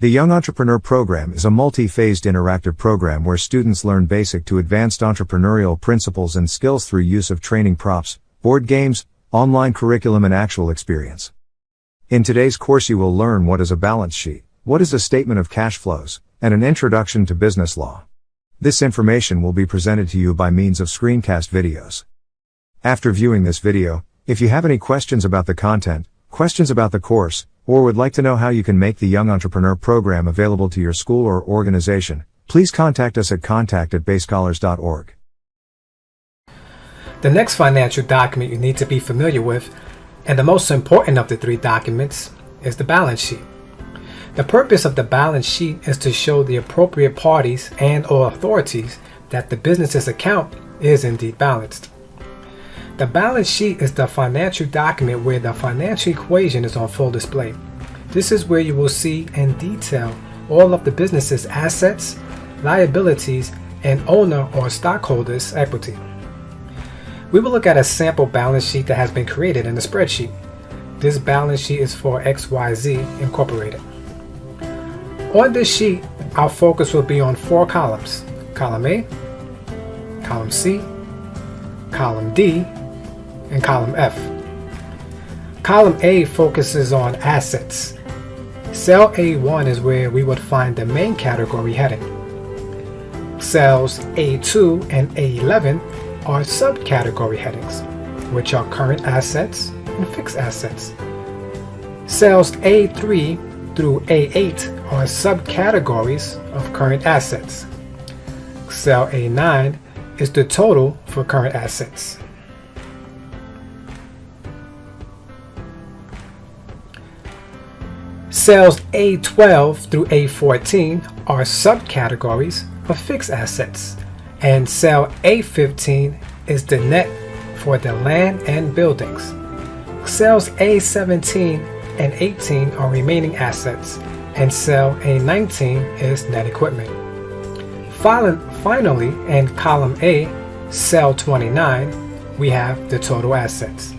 The Young Entrepreneur Program is a multi-phased interactive program where students learn basic to advanced entrepreneurial principles and skills through use of training props, board games, online curriculum and actual experience. In today's course you will learn what is a balance sheet, what is a statement of cash flows, and an introduction to business law. This information will be presented to you by means of screencast videos. After viewing this video, if you have any questions about the content, questions about the course, or would like to know how you can make the Young Entrepreneur Program available to your school or organization, please contact us at contact@bayscholars.org. The next financial document you need to be familiar with, and the most important of the three documents, is the balance sheet. The purpose of the balance sheet is to show the appropriate parties and/or authorities that the business's account is indeed balanced. The balance sheet is the financial document where the financial equation is on full display. This is where you will see in detail all of the business's assets, liabilities, and owner or stockholders' equity. We will look at a sample balance sheet that has been created in the spreadsheet. This balance sheet is for XYZ Incorporated. On this sheet, our focus will be on 4 columns: column A, column C, column D, and column F. Column A focuses on assets. Cell A1 is where we would find the main category heading. Cells A2 and A11 are subcategory headings, which are current assets and fixed assets. Cells A3 through A8 are subcategories of current assets. Cell A9 is the total for current assets. Cells A12 through A14 are subcategories of fixed assets, and cell A15 is the net for the land and buildings. Cells A17 and 18 are remaining assets, and cell A19 is net equipment. Finally, in column A, cell 29, we have the total assets.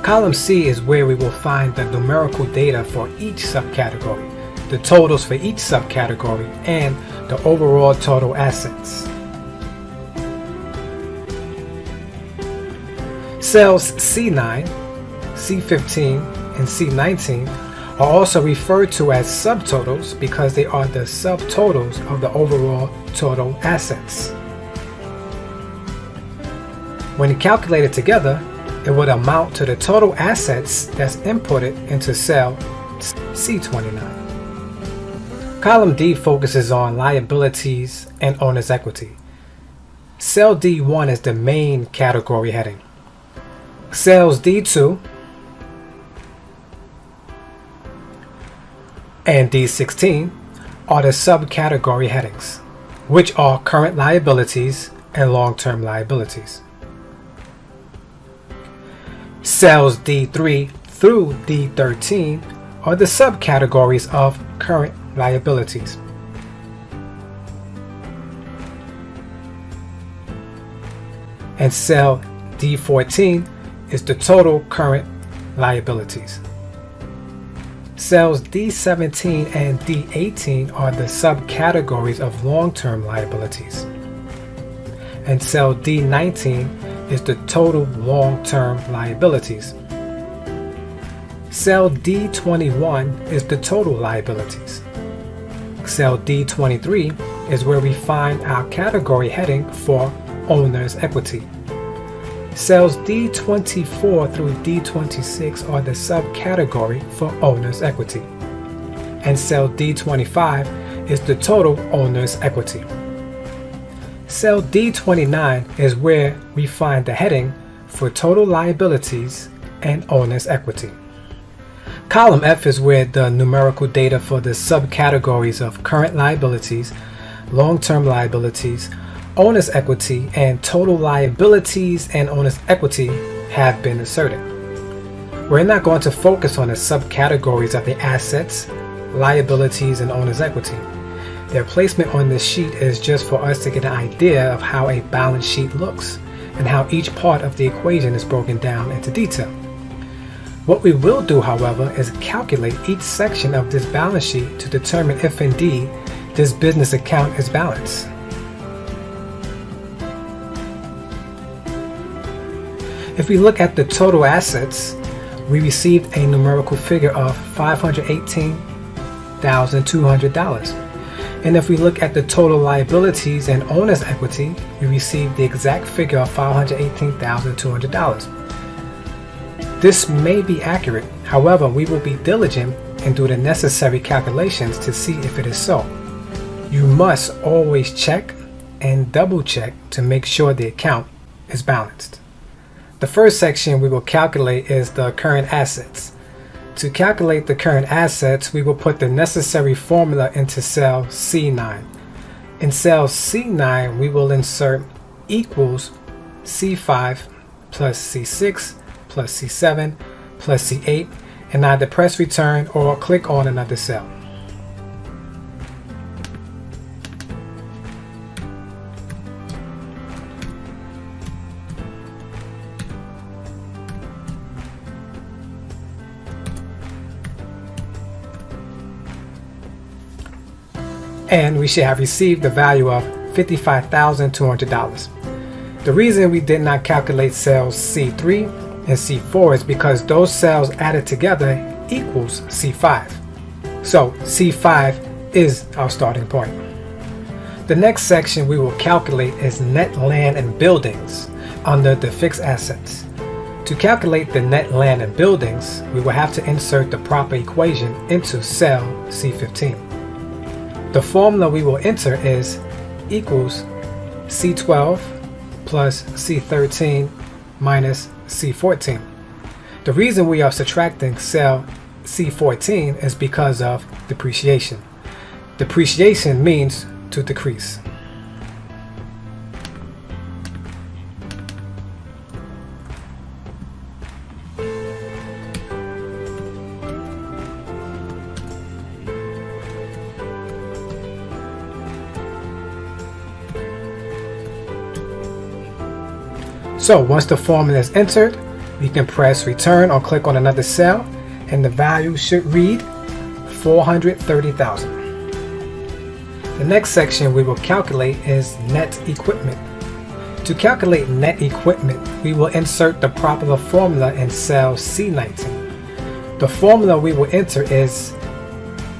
Column C is where we will find the numerical data for each subcategory, the totals for each subcategory, and the overall total assets. Cells C9, C15, and C19 are also referred to as subtotals because they are the subtotals of the overall total assets. When calculated together, it would amount to the total assets that's inputted into cell C29. Column D focuses on liabilities and owner's equity. Cell D1 is the main category heading. Cells D2 and D16 are the subcategory headings, which are current liabilities and long-term liabilities. Cells D3 through D13 are the subcategories of current liabilities. And cell D14 is the total current liabilities. Cells D17 and D18 are the subcategories of long-term liabilities. And cell D19 is the total long-term liabilities. Cell D21 is the total liabilities. Cell D23 is where we find our category heading for owner's equity. Cells D24 through D26 are the subcategory for owner's equity. And cell D25 is the total owner's equity. Cell D29 is where we find the heading for total liabilities and owner's equity. Column F is where the numerical data for the subcategories of current liabilities, long-term liabilities, owner's equity, and total liabilities and owner's equity have been inserted. We're not going to focus on the subcategories of the assets, liabilities, and owner's equity. Their placement on this sheet is just for us to get an idea of how a balance sheet looks and how each part of the equation is broken down into detail. What we will do, however, is calculate each section of this balance sheet to determine if indeed this business account is balanced. If we look at the total assets, we received a numerical figure of $518,200. And if we look at the total liabilities and owner's equity, we received the exact figure of $518,200. This may be accurate, however, we will be diligent and do the necessary calculations to see if it is so. You must always check and double check to make sure the account is balanced. The first section we will calculate is the current assets. To calculate the current assets, we will put the necessary formula into cell C9. In cell C9, we will insert equals C5 plus C6 plus C7 plus C8 and either press return or click on another cell. And we should have received the value of $55,200. The reason we did not calculate cells C3 and C4 is because those cells added together equals C5. So C5 is our starting point. The next section we will calculate is net land and buildings under the fixed assets. To calculate the net land and buildings, we will have to insert the proper equation into cell C15. The formula we will enter is equals C12 plus C13 minus C14. The reason we are subtracting cell C14 is because of depreciation. Depreciation means to decrease. So once the formula is entered, we can press return or click on another cell and the value should read $430,000. The next section we will calculate is net equipment. To calculate net equipment, we will insert the proper formula in cell C19. The formula we will enter is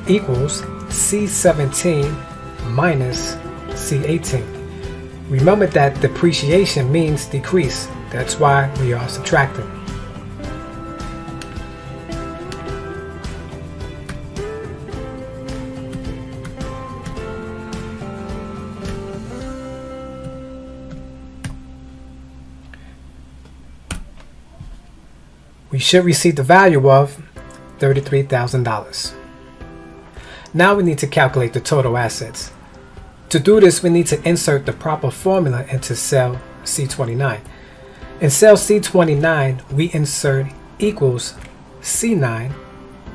equals C17 minus C18. Remember that depreciation means decrease. That's why we are subtracting. We should receive the value of $33,000. Now we need to calculate the total assets. To do this, we need to insert the proper formula into cell C29. In cell C29, we insert equals C9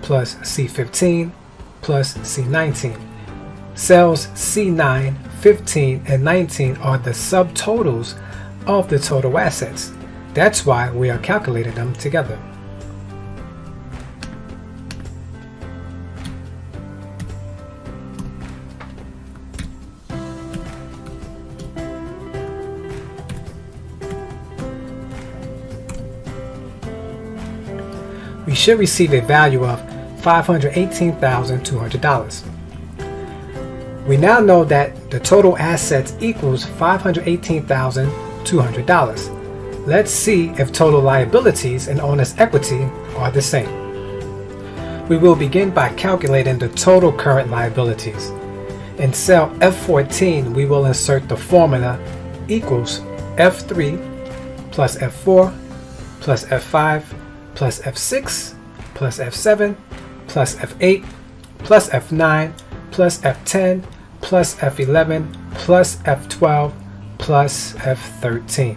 plus C15 plus C19. Cells C9, 15, and 19 are the subtotals of the total assets. That's why we are calculating them together. We should receive a value of $518,200. We now know that the total assets equals $518,200. Let's see if total liabilities and owner's equity are the same. We will begin by calculating the total current liabilities. In cell F14, we will insert the formula equals F3 plus F4 plus F5 plus F6 plus F7 plus F8 plus F9 plus F10 plus F11 plus F12 plus F13.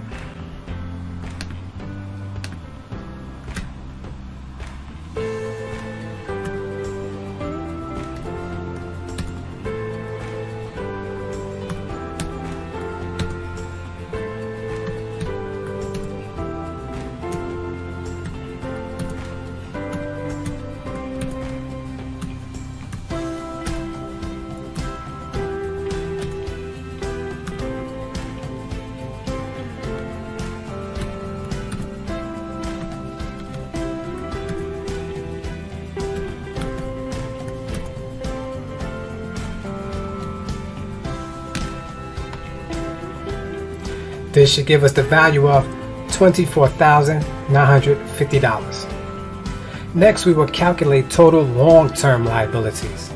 This should give us the value of $24,950. Next, we will calculate total long-term liabilities.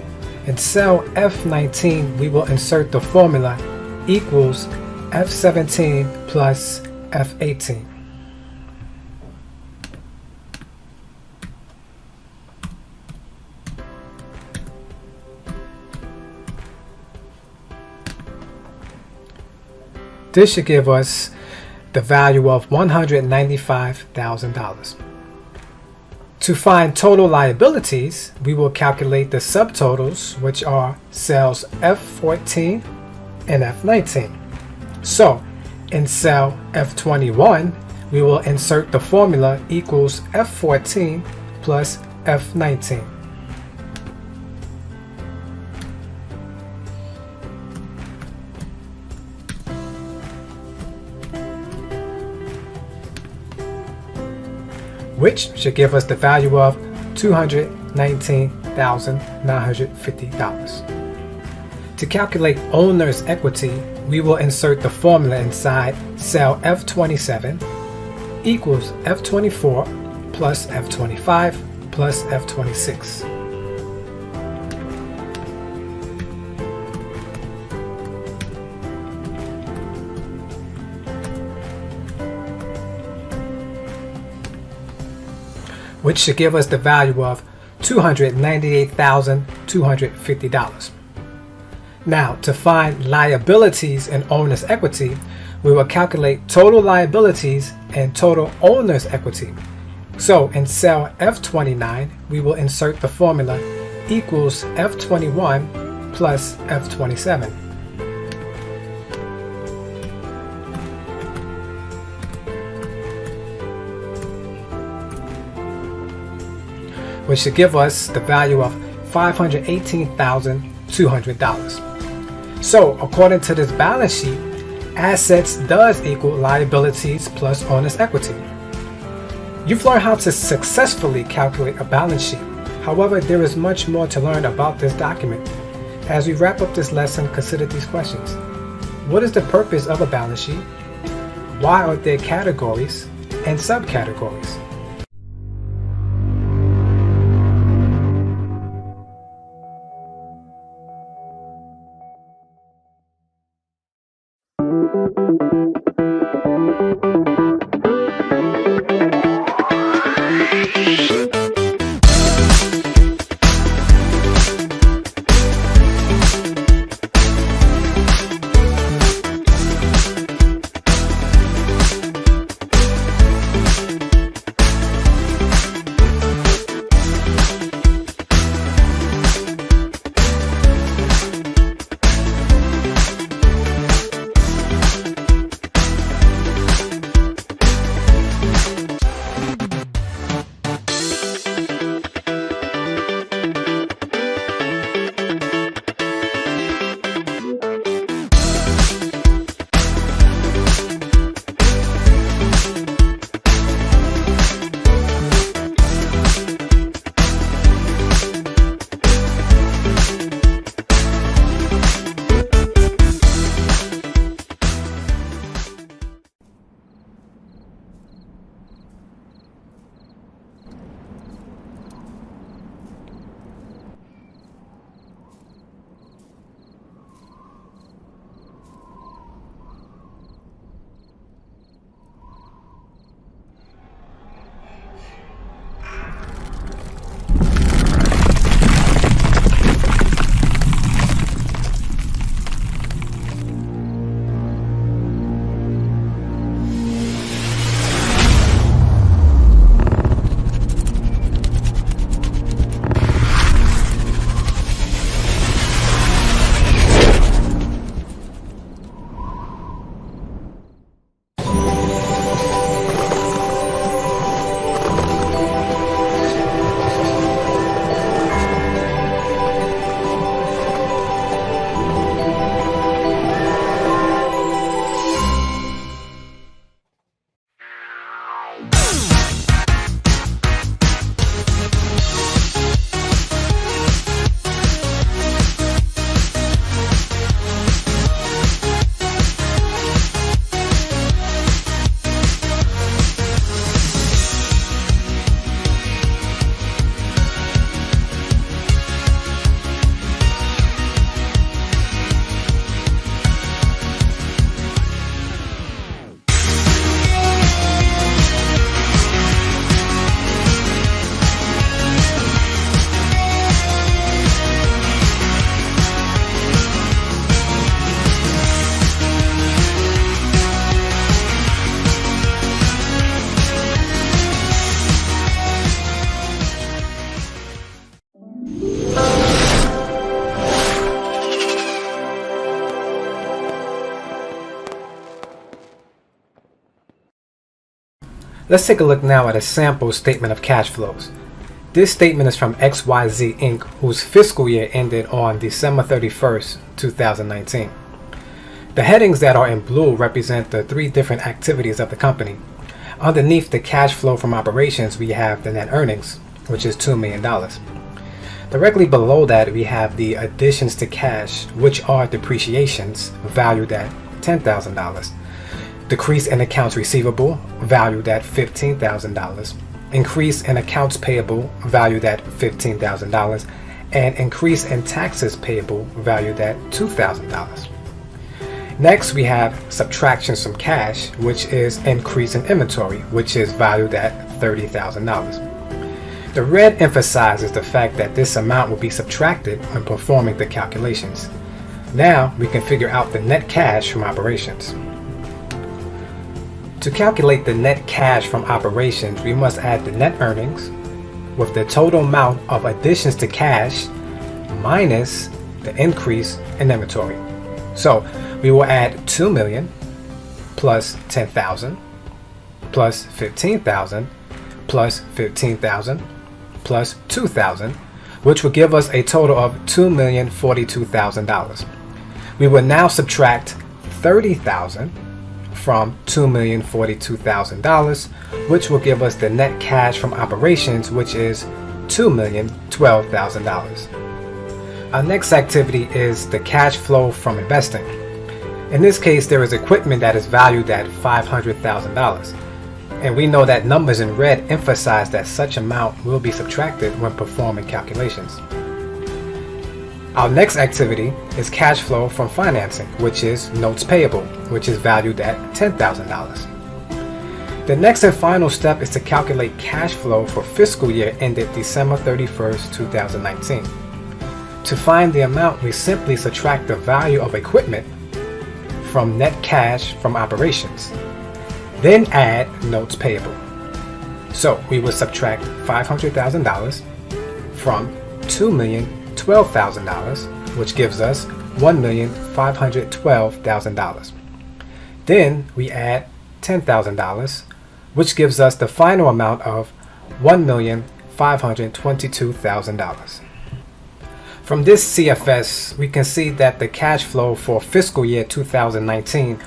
In cell F19, we will insert the formula equals F17 plus F18. This should give us the value of $195,000. To find total liabilities, we will calculate the subtotals, which are cells F14 and F19. So, in cell F21, we will insert the formula equals F14 plus F19. Which should give us the value of $219,950. To calculate owner's equity, we will insert the formula inside cell F27 equals F24 plus F25 plus F26. Which should give us the value of $298,250. Now, to find liabilities and owner's equity, we will calculate total liabilities and total owner's equity. So, in cell F29, we will insert the formula equals F21 plus F27. Which should give us the value of $518,200. So, according to this balance sheet, assets does equal liabilities plus owner's equity. You've learned how to successfully calculate a balance sheet. However, there is much more to learn about this document. As we wrap up this lesson, consider these questions. What is the purpose of a balance sheet? Why are there categories and subcategories? Let's take a look now at a sample statement of cash flows. This statement is from XYZ Inc., whose fiscal year ended on December 31st, 2019. The headings that are in blue represent the three different activities of the company. Underneath the cash flow from operations, we have the net earnings, which is $2 million. Directly below that, we have the additions to cash, which are depreciations valued at $10,000, decrease in accounts receivable valued at $15,000, increase in accounts payable valued at $15,000, and increase in taxes payable valued at $2,000. Next, we have subtractions from cash, which is increase in inventory, which is valued at $30,000. The red emphasizes the fact that this amount will be subtracted when performing the calculations. Now we can figure out the net cash from operations. To calculate the net cash from operations, we must add the net earnings with the total amount of additions to cash minus the increase in inventory. So we will add 2 million plus 10,000 plus 15,000 plus 15,000 plus 2,000, which will give us a total of $2,042,000. We will now subtract 30,000 from $2,042,000, which will give us the net cash from operations, which is $2,012,000. Our next activity is the cash flow from investing. In this case, there is equipment that is valued at $500,000. And we know that numbers in red emphasize that such amount will be subtracted when performing calculations. Our next activity is cash flow from financing, which is notes payable, which is valued at $10,000. The next and final step is to calculate cash flow for fiscal year ended December 31st, 2019. To find the amount, we simply subtract the value of equipment from net cash from operations. Then add notes payable. So we will subtract $500,000 from $2,012,000, which gives us $1,512,000. Then we add $10,000, which gives us the final amount of $1,522,000. From this CFS, we can see that the cash flow for fiscal year 2019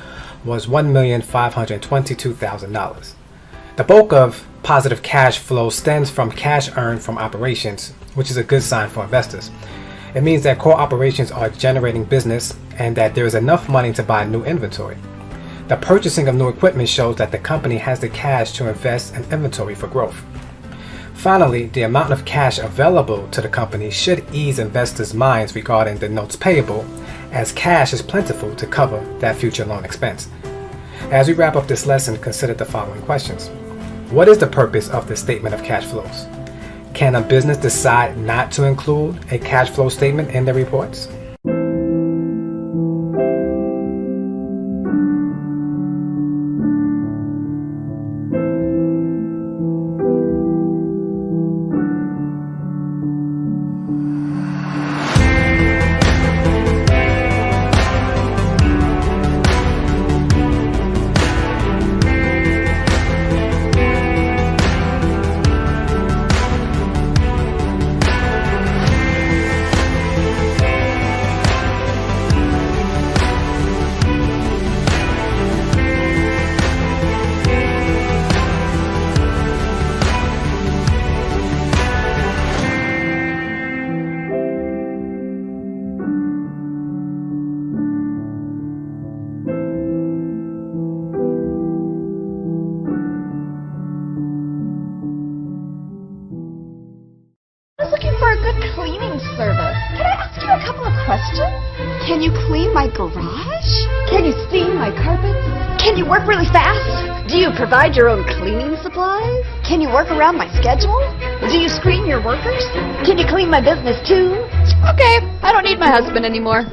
was $1,522,000. The bulk of positive cash flow stems from cash earned from operations, which is a good sign for investors. It means that core operations are generating business and that there is enough money to buy new inventory. The purchasing of new equipment shows that the company has the cash to invest in inventory for growth. Finally, the amount of cash available to the company should ease investors' minds regarding the notes payable, as cash is plentiful to cover that future loan expense. As we wrap up this lesson, consider the following questions. What is the purpose of the statement of cash flows? Can a business decide not to include a cash flow statement in their reports? Cleaning service. Can I ask you a couple of questions? Can you clean my garage? Can you steam my carpets? Can you work really fast? Do you provide your own cleaning supplies? Can you work around my schedule? Do you screen your workers? Can you clean my business too? Okay, I don't need my husband anymore.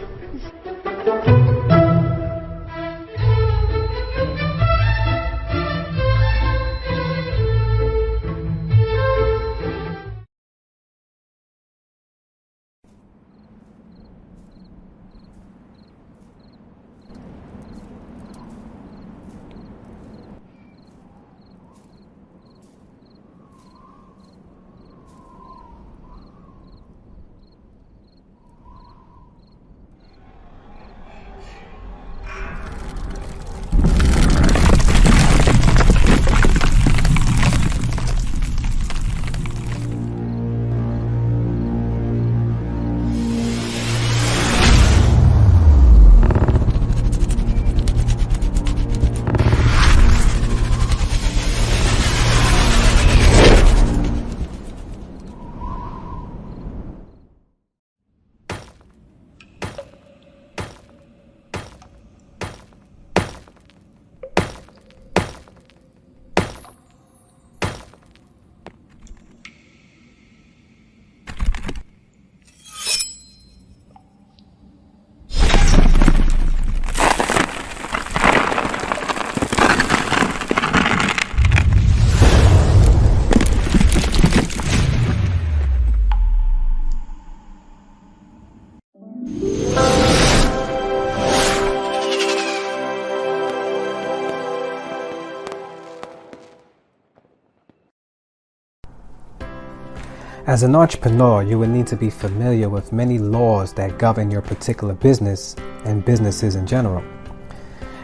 As an entrepreneur, you would need to be familiar with many laws that govern your particular business and businesses in general.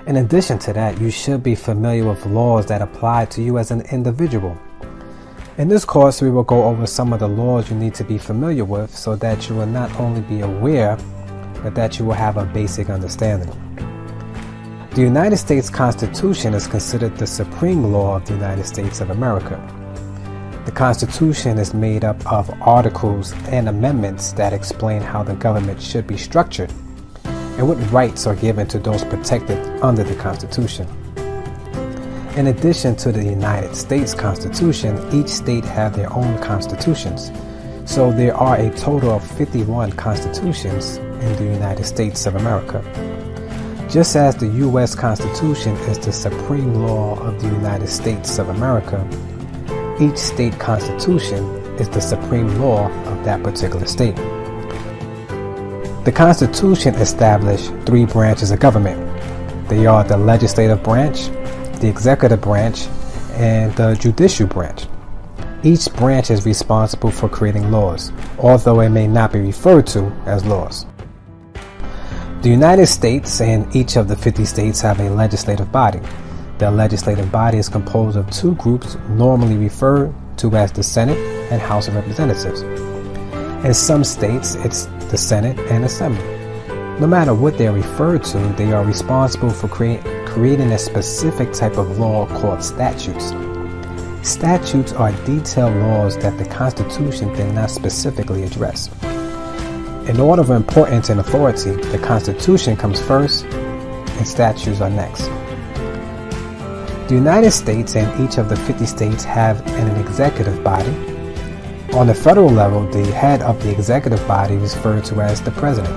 In addition to that, you should be familiar with laws that apply to you as an individual. In this course, we will go over some of the laws you need to be familiar with so that you will not only be aware, but that you will have a basic understanding. The United States Constitution is considered the supreme law of the United States of America. The Constitution is made up of articles and amendments that explain how the government should be structured and what rights are given to those protected under the Constitution. In addition to the United States Constitution, each state have their own constitutions. So there are a total of 51 constitutions in the United States of America. Just as the U.S. Constitution is the supreme law of the United States of America, each state constitution is the supreme law of that particular state. The Constitution established 3 branches of government. They are the legislative branch, the executive branch, and the judicial branch. Each branch is responsible for creating laws, although it may not be referred to as laws. The United States and each of the 50 states have a legislative body. The legislative body is composed of 2 groups normally referred to as the Senate and House of Representatives. In some states, it's the Senate and Assembly. No matter what they are referred to, they are responsible for creating a specific type of law called statutes. Statutes are detailed laws that the Constitution did not specifically address. In order of importance and authority, the Constitution comes first and statutes are next. The United States and each of the 50 states have an executive body. On the federal level, the head of the executive body is referred to as the president.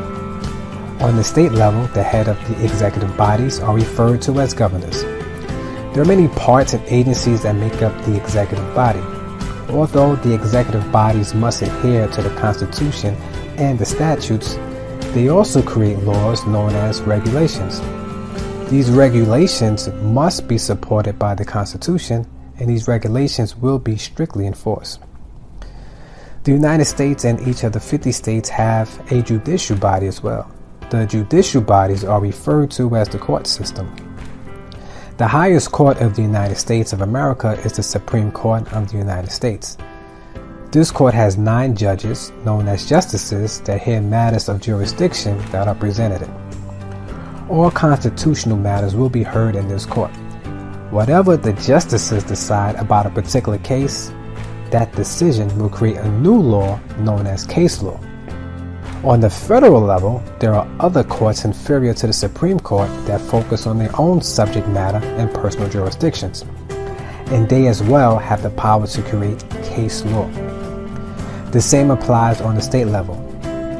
On the state level, the head of the executive bodies are referred to as governors. There are many parts and agencies that make up the executive body. Although the executive bodies must adhere to the Constitution and the statutes, they also create laws known as regulations. These regulations must be supported by the Constitution, and these regulations will be strictly enforced. The United States and each of the 50 states have a judicial body as well. The judicial bodies are referred to as the court system. The highest court of the United States of America is the Supreme Court of the United States. This court has 9 judges, known as justices, that hear matters of jurisdiction that are presented in. All constitutional matters will be heard in this court. Whatever the justices decide about a particular case, that decision will create a new law known as case law. On the federal level, there are other courts inferior to the Supreme Court that focus on their own subject matter and personal jurisdictions, and they as well have the power to create case law. The same applies on the state level.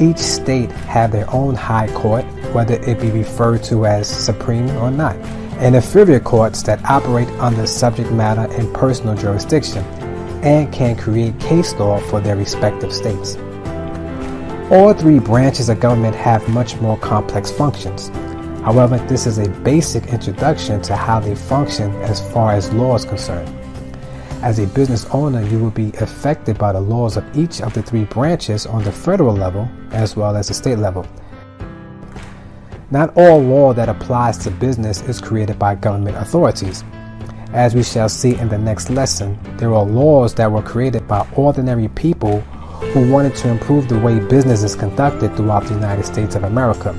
Each state have their own high court, whether it be referred to as supreme or not, and inferior courts that operate under subject matter and personal jurisdiction and can create case law for their respective states. All 3 branches of government have much more complex functions. However, this is a basic introduction to how they function as far as law is concerned. As a business owner, you will be affected by the laws of each of the 3 branches on the federal level as well as the state level. Not all law that applies to business is created by government authorities. As we shall see in the next lesson, there are laws that were created by ordinary people who wanted to improve the way business is conducted throughout the United States of America.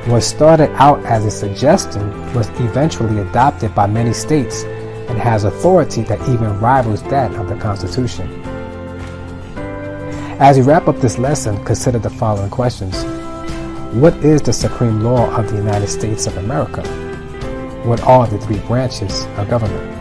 What started out as a suggestion was eventually adopted by many states and has authority that even rivals that of the Constitution. As we wrap up this lesson, consider the following questions. What is the supreme law of the United States of America? What are the 3 branches of government?